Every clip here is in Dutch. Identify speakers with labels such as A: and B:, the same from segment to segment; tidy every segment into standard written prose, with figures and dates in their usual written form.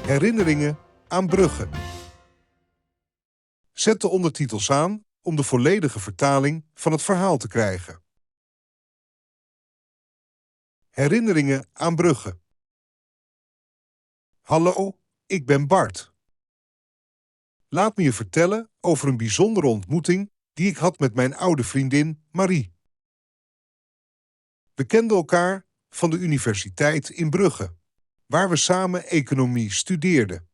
A: Herinneringen aan Brugge. Zet de ondertitels aan om de volledige vertaling van het verhaal te krijgen. Herinneringen aan Brugge. Hallo, ik ben Bart. Laat me je vertellen over een bijzondere ontmoeting die ik had met mijn oude vriendin Marie. We kenden elkaar van de universiteit in Brugge, waar we samen economie studeerden.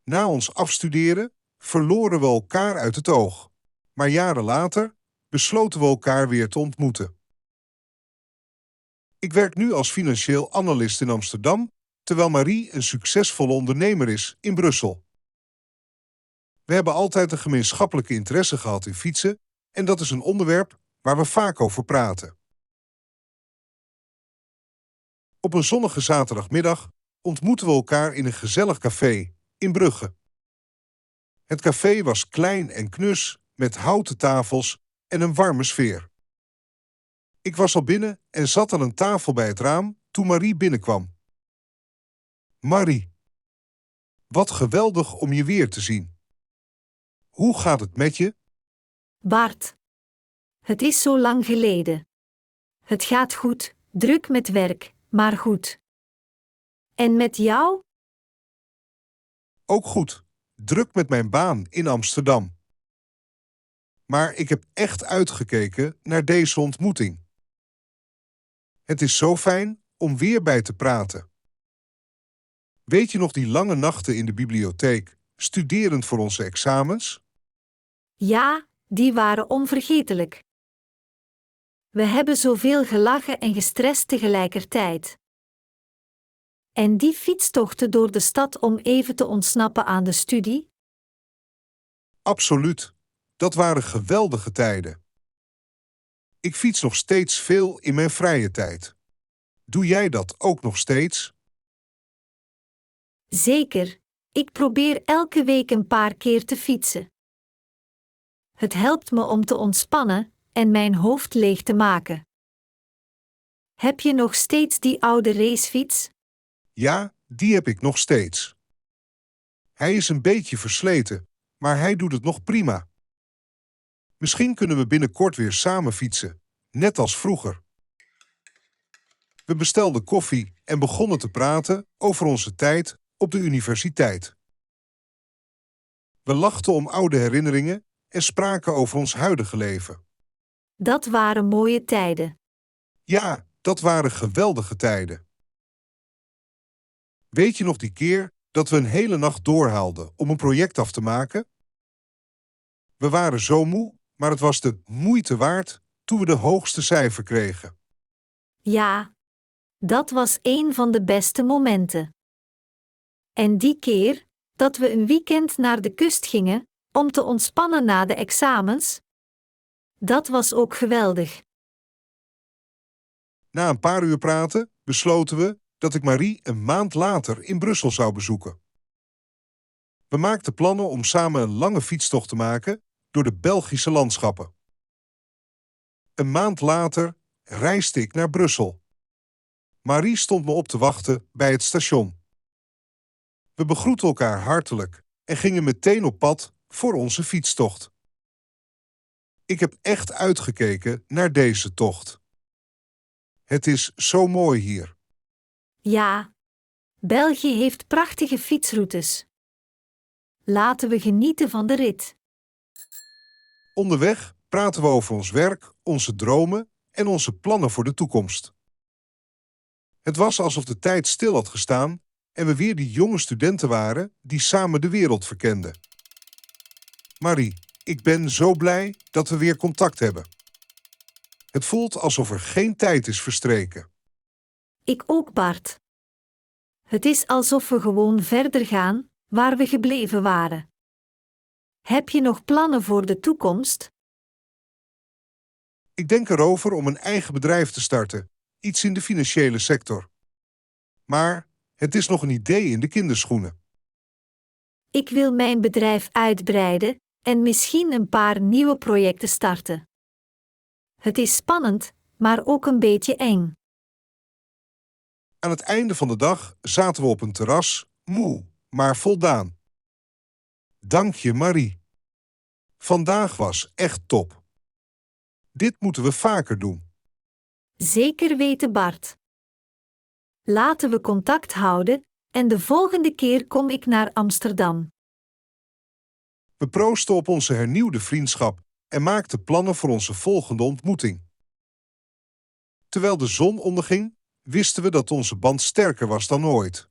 A: Na ons afstuderen verloren we elkaar uit het oog, maar jaren later besloten we elkaar weer te ontmoeten. Ik werk nu als financieel analist in Amsterdam, terwijl Marie een succesvolle ondernemer is in Brussel. We hebben altijd een gemeenschappelijke interesse gehad in fietsen en dat is een onderwerp waar we vaak over praten. Op een zonnige zaterdagmiddag ontmoeten we elkaar in een gezellig café in Brugge. Het café was klein en knus, met houten tafels en een warme sfeer. Ik was al binnen en zat aan een tafel bij het raam toen Marie binnenkwam. Marie, wat geweldig om je weer te zien. Hoe gaat het met je?
B: Bart. Het is zo lang geleden. Het gaat goed, druk met werk, maar goed. En met jou?
A: Ook goed, druk met mijn baan in Amsterdam. Maar ik heb echt uitgekeken naar deze ontmoeting. Het is zo fijn om weer bij te praten. Weet je nog die lange nachten in de bibliotheek, studerend voor onze examens?
B: Ja, die waren onvergetelijk. We hebben zoveel gelachen en gestrest tegelijkertijd. En die fietstochten door de stad om even te ontsnappen aan de studie?
A: Absoluut, dat waren geweldige tijden. Ik fiets nog steeds veel in mijn vrije tijd. Doe jij dat ook nog steeds?
B: Zeker, ik probeer elke week een paar keer te fietsen. Het helpt me om te ontspannen en mijn hoofd leeg te maken. Heb je nog steeds die oude racefiets?
A: Ja, die heb ik nog steeds. Hij is een beetje versleten, maar hij doet het nog prima. Misschien kunnen we binnenkort weer samen fietsen, net als vroeger. We bestelden koffie en begonnen te praten over onze tijd op de universiteit. We lachten om oude herinneringen en spraken over ons huidige leven.
B: Dat waren mooie tijden.
A: Ja, dat waren geweldige tijden. Weet je nog die keer dat we een hele nacht doorhaalden om een project af te maken? We waren zo moe, maar het was de moeite waard toen we de hoogste cijfer kregen.
B: Ja, dat was een van de beste momenten. En die keer dat we een weekend naar de kust gingen om te ontspannen na de examens? Dat was ook geweldig.
A: Na een paar uur praten besloten we dat ik Marie een maand later in Brussel zou bezoeken. We maakten plannen om samen een lange fietstocht te maken door de Belgische landschappen. Een maand later reisde ik naar Brussel. Marie stond me op te wachten bij het station. We begroetten elkaar hartelijk en gingen meteen op pad voor onze fietstocht. Ik heb echt uitgekeken naar deze tocht. Het is zo mooi hier.
B: Ja, België heeft prachtige fietsroutes. Laten we genieten van de rit.
A: Onderweg praten we over ons werk, onze dromen en onze plannen voor de toekomst. Het was alsof de tijd stil had gestaan en we weer die jonge studenten waren die samen de wereld verkenden. Marie, ik ben zo blij dat we weer contact hebben. Het voelt alsof er geen tijd is verstreken.
B: Ik ook, Bart. Het is alsof we gewoon verder gaan waar we gebleven waren. Heb je nog plannen voor de toekomst?
A: Ik denk erover om een eigen bedrijf te starten, iets in de financiële sector. Maar het is nog een idee in de kinderschoenen.
B: Ik wil mijn bedrijf uitbreiden en misschien een paar nieuwe projecten starten. Het is spannend, maar ook een beetje eng.
A: Aan het einde van de dag zaten we op een terras, moe, maar voldaan. Dank je, Marie. Vandaag was echt top. Dit moeten we vaker doen.
B: Zeker weten, Bart. Laten we contact houden en de volgende keer kom ik naar Amsterdam.
A: We proosten op onze hernieuwde vriendschap en maakten plannen voor onze volgende ontmoeting. Terwijl de zon onderging, wisten we dat onze band sterker was dan ooit.